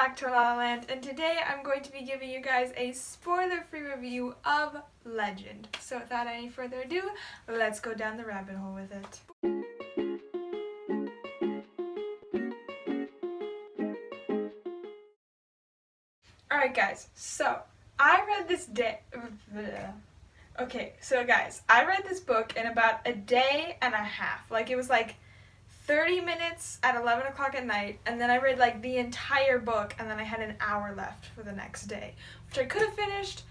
back to La La Land, and today I'm going to be giving you guys a spoiler-free review of Legend. So without any further ado, let's go down the rabbit hole with it. Alright guys, so I read this I read this book in about a day and a half. Like, it was like 30 minutes at 11 o'clock at night, and then I read like the entire book, and then I had an hour left for the next day, which I could have finished,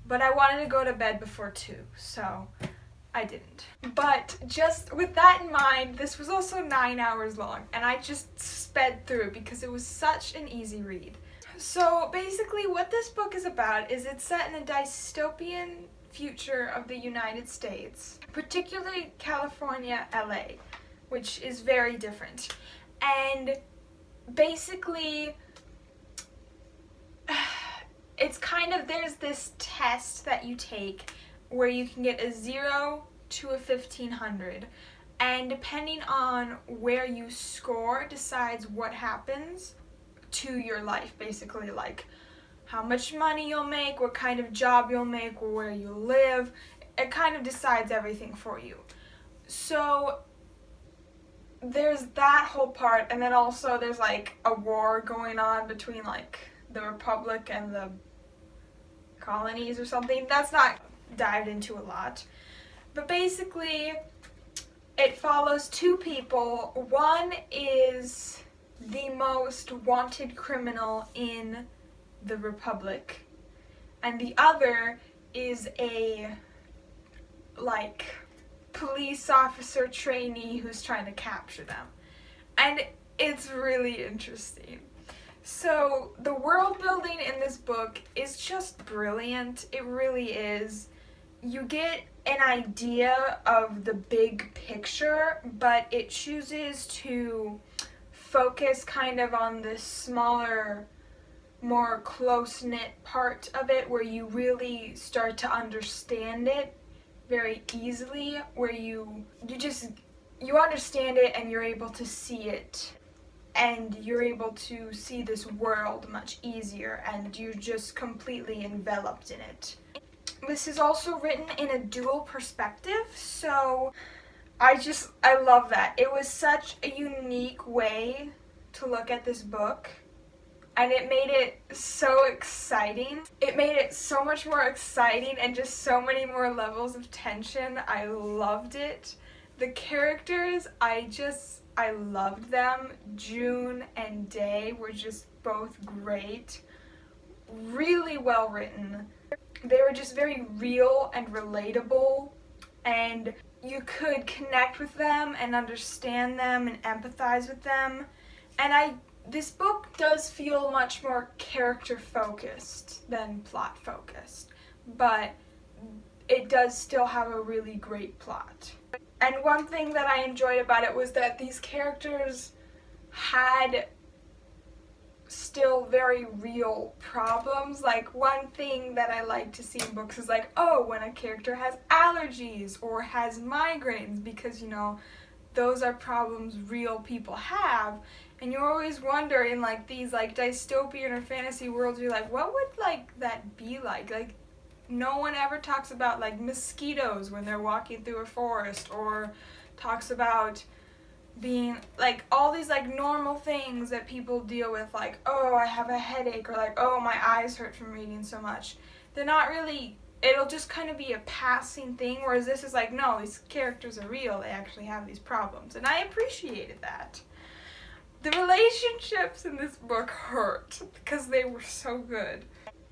but I wanted to go to bed before 2, so I didn't. But just with that in mind, this was also 9 hours long, and I just sped through it because it was such an easy read. So basically what this book is about is it's set in a dystopian future of the United States, particularly California, LA, which is very different. And basically it's kind of, there's this test that you take where you can get a 0 to a 1500, and depending on where you score decides what happens to your life, basically, like how much money you'll make, what kind of job you'll make, or where you live. It kind of decides everything for you. So there's that whole part, and then also there's like a war going on between like the Republic and the colonies or something. That's not dived into a lot. But basically it follows two people. One is the most wanted criminal in the Republic, and the other is a like police officer trainee who's trying to capture them. And it's really interesting. So the world building in this book is just brilliant. It really is. You get an idea of the big picture, but it chooses to focus kind of on this smaller, more close-knit part of it where you really start to understand it very easily, where you understand it and you're able to see it, and you're able to see this world much easier, and you're just completely enveloped in it. This is also written in a dual perspective, so I love that. It was such a unique way to look at this book, and it made it so exciting. It made it so much more exciting and just so many more levels of tension. I loved it. The characters, I loved them. June and Day were just both great. Really well written. They were just very real and relatable, and you could connect with them and understand them and empathize with them. And this book does feel much more character focused than plot focused, but it does still have a really great plot. And one thing that I enjoyed about it was that these characters had still very real problems. Like, one thing that I like to see in books is like, oh, when a character has allergies or has migraines, because, you know, those are problems real people have. And you always wonder in like these like dystopian or fantasy worlds, you're like, what would like that be like? Like, no one ever talks about like mosquitoes when they're walking through a forest, or talks about being like all these like normal things that people deal with, like, oh, I have a headache, or like, oh, my eyes hurt from reading so much. They're not really, it'll just kind of be a passing thing, whereas this is like, no, these characters are real, they actually have these problems, and I appreciated that. The relationships in this book hurt because they were so good.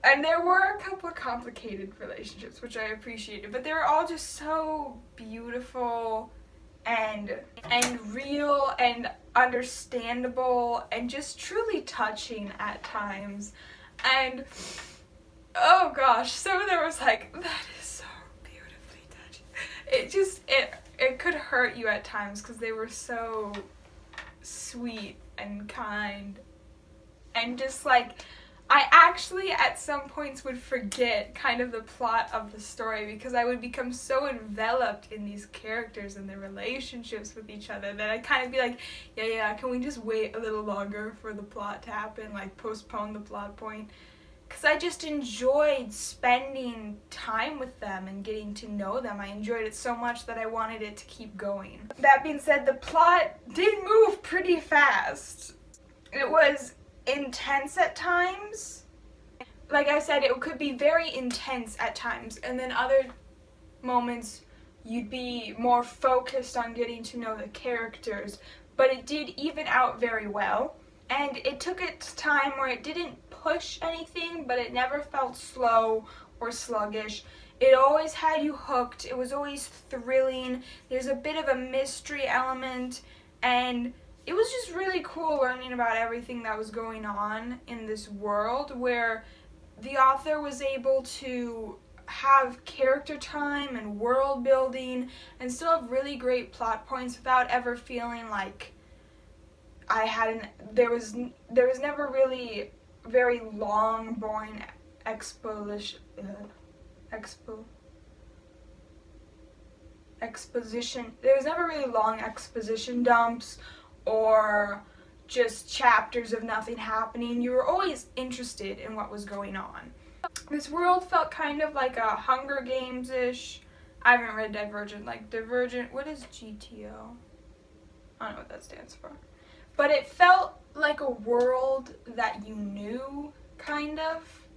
And there were a couple of complicated relationships, which I appreciated, but they were all just so beautiful and real and understandable and just truly touching at times. And oh gosh, some of them was like, that is so beautifully touching. It could hurt you at times because they were so sweet and kind, and just like, I actually at some points would forget kind of the plot of the story because I would become so enveloped in these characters and their relationships with each other that I'd kind of be like, yeah, can we just wait a little longer for the plot to happen, like postpone the plot point? Because I just enjoyed spending time with them and getting to know them. I enjoyed it so much that I wanted it to keep going. That being said, the plot did move pretty fast. It was intense at times. Like I said, it could be very intense at times, and then other moments you'd be more focused on getting to know the characters, but it did even out very well. And it took its time where it didn't push anything, but it never felt slow or sluggish. It always had you hooked. It was always thrilling. There's a bit of a mystery element, and it was just really cool learning about everything that was going on in this world where the author was able to have character time and world building and still have really great plot points without ever feeling like there was never really very long, boring exposition. There was never really long exposition dumps or just chapters of nothing happening. You were always interested in what was going on. This world felt kind of like a Hunger Games-ish. I haven't read Divergent. Like Divergent, what is GTO? I don't know what that stands for. But it felt like a world that you knew, kind of.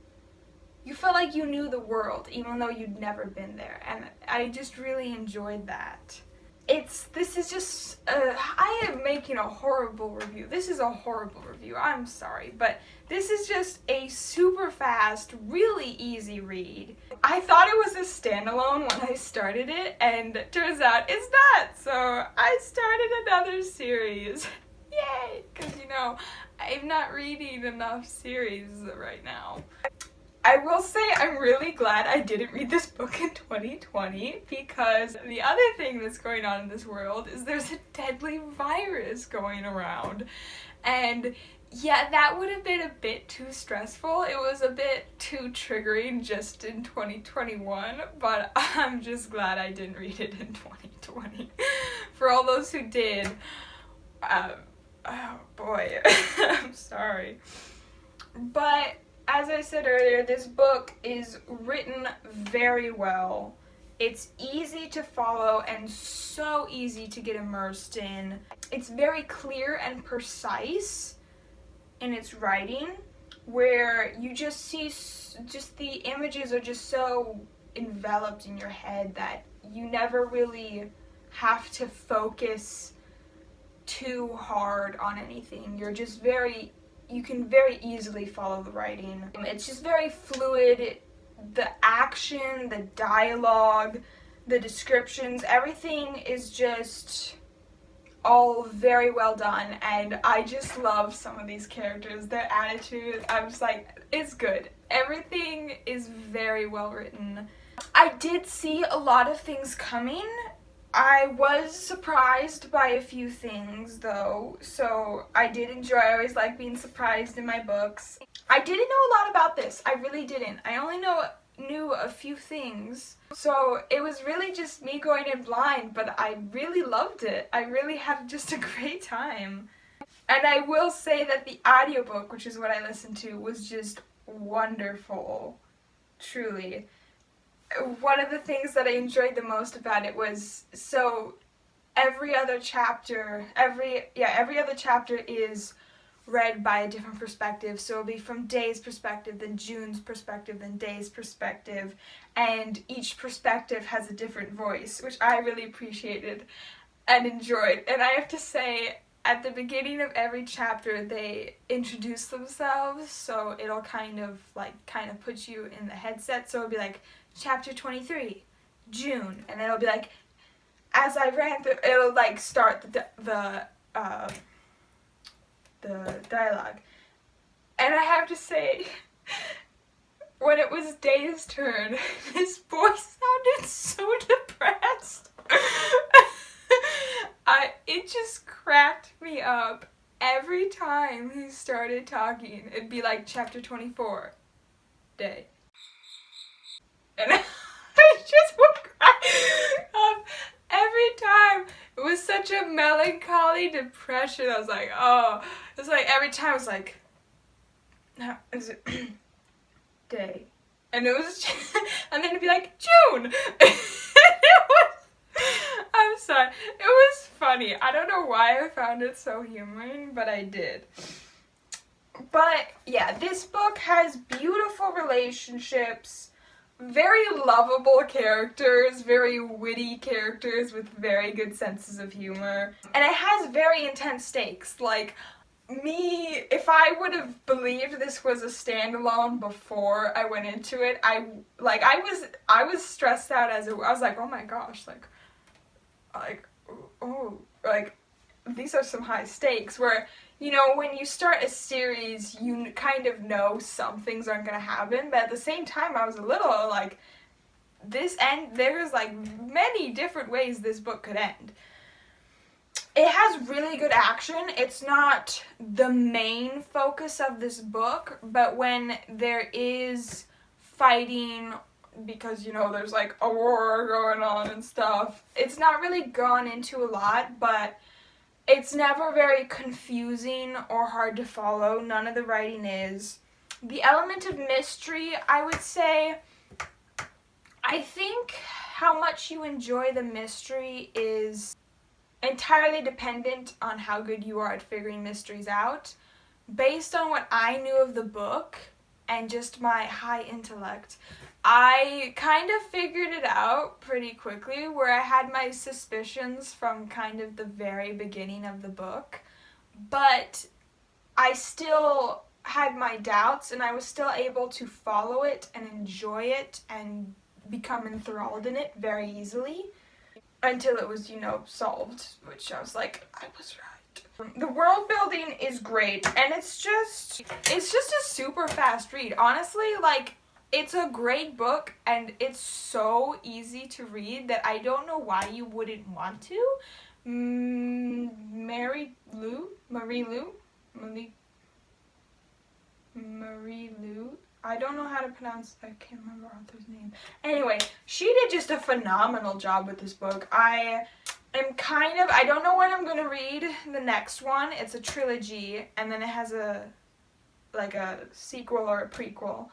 You felt like you knew the world, even though you'd never been there. And I just really enjoyed that. I am making a horrible review. This is a horrible review. I'm sorry. But this is just a super fast, really easy read. I thought it was a standalone when I started it, and it turns out it's not. So I started another series. Yay! Because, I'm not reading enough series right now. I will say I'm really glad I didn't read this book in 2020 because the other thing that's going on in this world is there's a deadly virus going around. And yeah, that would have been a bit too stressful. It was a bit too triggering just in 2021, but I'm just glad I didn't read it in 2020. For all those who did, oh boy, I'm sorry. But as I said earlier, this book is written very well. It's easy to follow and so easy to get immersed in. It's very clear and precise in its writing, where you just see, the images are just so enveloped in your head that you never really have to focus too hard on anything. You can very easily follow the writing. It's just very fluid. The action, the dialogue, the descriptions, everything is just all very well done, and I just love some of these characters, their attitude. I'm just like, it's good. Everything is very well written. I did see a lot of things coming. I was surprised by a few things, though, so I did enjoy. I always like being surprised in my books. I didn't know a lot about this. I really didn't. I only knew a few things, so it was really just me going in blind, but I really loved it. I really had just a great time. And I will say that the audiobook, which is what I listened to, was just wonderful. Truly. One of the things that I enjoyed the most about it was, so every other chapter is read by a different perspective. So it'll be from Day's perspective, then June's perspective, then Day's perspective, and each perspective has a different voice, which I really appreciated and enjoyed. And I have to say, at the beginning of every chapter, they introduce themselves, so it'll kind of put you in the headset. So it'll be like, Chapter 23, June, and then it'll be like, as I ran through, it'll like start the dialogue. And I have to say, when it was Day's turn, his voice sounded so depressed. It just cracked me up every time he started talking, it'd be like chapter 24, day. And I just would crack up every time. It was such a melancholy depression. I was like, oh, it's like every time I was like, no, is it day? And it was, and then it'd be like, June! I'm sorry. It was funny. I don't know why I found it so humoring, but I did. But yeah, this book has beautiful relationships, very lovable characters, very witty characters with very good senses of humor, and it has very intense stakes. Like, if I would have believed this was a standalone before I went into it, I was stressed out I was like, oh my gosh, these are some high stakes, where, you know, when you start a series, you kind of know some things aren't gonna happen, but at the same time, I was a little like, there's like many different ways this book could end. It has really good action. It's not the main focus of this book, but when there is fighting, because, you know, there's like a war going on and stuff, it's not really gone into a lot, but it's never very confusing or hard to follow. None of the writing is. The element of mystery, I would say, I think how much you enjoy the mystery is entirely dependent on how good you are at figuring mysteries out. Based on what I knew of the book and just my high intellect, I kind of figured it out pretty quickly, where I had my suspicions from kind of the very beginning of the book, but I still had my doubts, and I was still able to follow it and enjoy it and become enthralled in it very easily until it was, you know, solved, which I was like, I was right. The world building is great, and it's just a super fast read. Honestly, like, it's a great book, and it's so easy to read that I don't know why you wouldn't want to. Marie Lu? I don't know how to pronounce, I can't remember author's name. Anyway, she did just a phenomenal job with this book. I don't know when I'm going to read the next one. It's a trilogy, and then it has a sequel or a prequel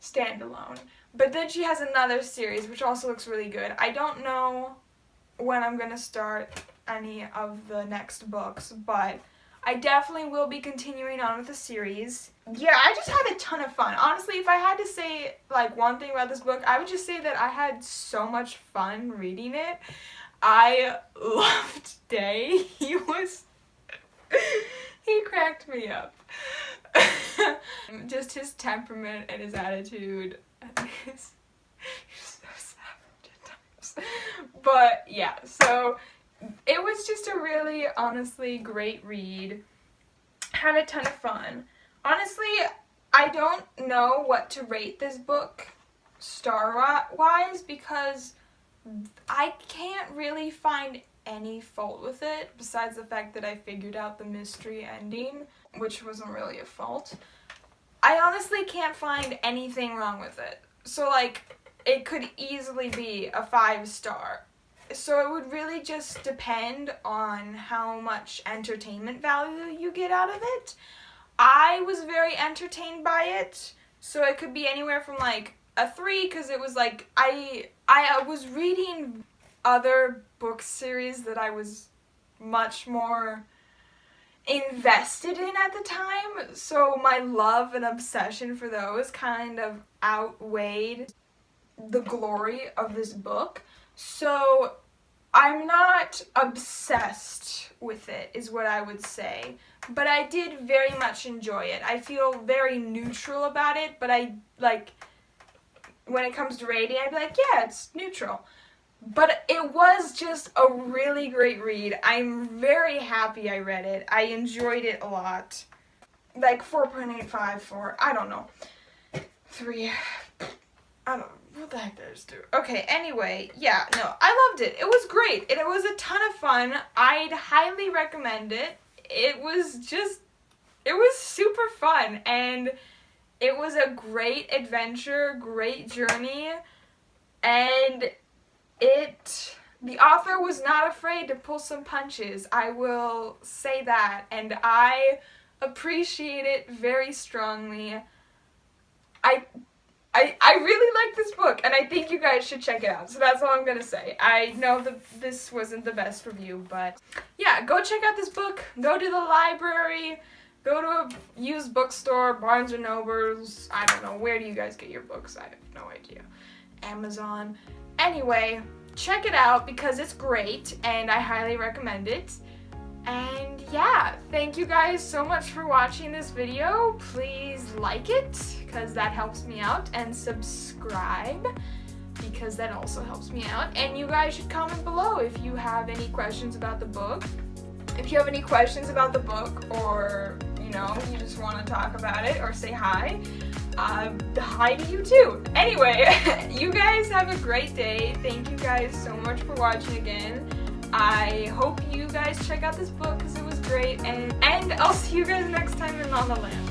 standalone. But then she has another series, which also looks really good. I don't know when I'm going to start any of the next books, but I definitely will be continuing on with the series. Yeah, I just had a ton of fun. Honestly, if I had to say, like, one thing about this book, I would just say that I had so much fun reading it. I loved Day. He cracked me up. Just his temperament and his attitude. He's so savage at times. But, yeah, so it was just a really, honestly, great read. Had a ton of fun. Honestly, I don't know what to rate this book star-wise, because I can't really find any fault with it, besides the fact that I figured out the mystery ending, which wasn't really a fault. I honestly can't find anything wrong with it. So, like, it could easily be a 5-star. So it would really just depend on how much entertainment value you get out of it. I was very entertained by it, so it could be anywhere from like a 3, because it was like, I was reading other book series that I was much more invested in at the time, so my love and obsession for those kind of outweighed the glory of this book. So I'm not obsessed with it, is what I would say, but I did very much enjoy it. I feel very neutral about it, but when it comes to rating, I'd be like, yeah, it's neutral. But it was just a really great read. I'm very happy I read it. I enjoyed it a lot. Like 4.85 for, I don't know, 3, I don't know. What the heck did I just do? Okay, anyway, yeah, no, I loved it. It was great. It was a ton of fun. I'd highly recommend it. It was just it was super fun, and it was a great adventure, great journey, and the author was not afraid to pull some punches. I will say that, and I appreciate it very strongly. I really like this book, and I think you guys should check it out. So that's all I'm gonna say. I know that this wasn't the best review, but yeah, go check out this book. Go to the library. Go to a used bookstore, Barnes & Nobles. I don't know. Where do you guys get your books? I have no idea. Amazon. Anyway, check it out because it's great, and I highly recommend it. And yeah, thank you guys so much for watching this video. Please like it, because that helps me out, and subscribe, because that also helps me out. And you guys should comment below if you have any questions about the book. If you have any questions about the book, or, you know, you just want to talk about it or say hi, hi to you too. Anyway, you guys have a great day. Thank you guys so much for watching again. I hope you guys check out this book because it was great, and I'll see you guys next time in La La Land.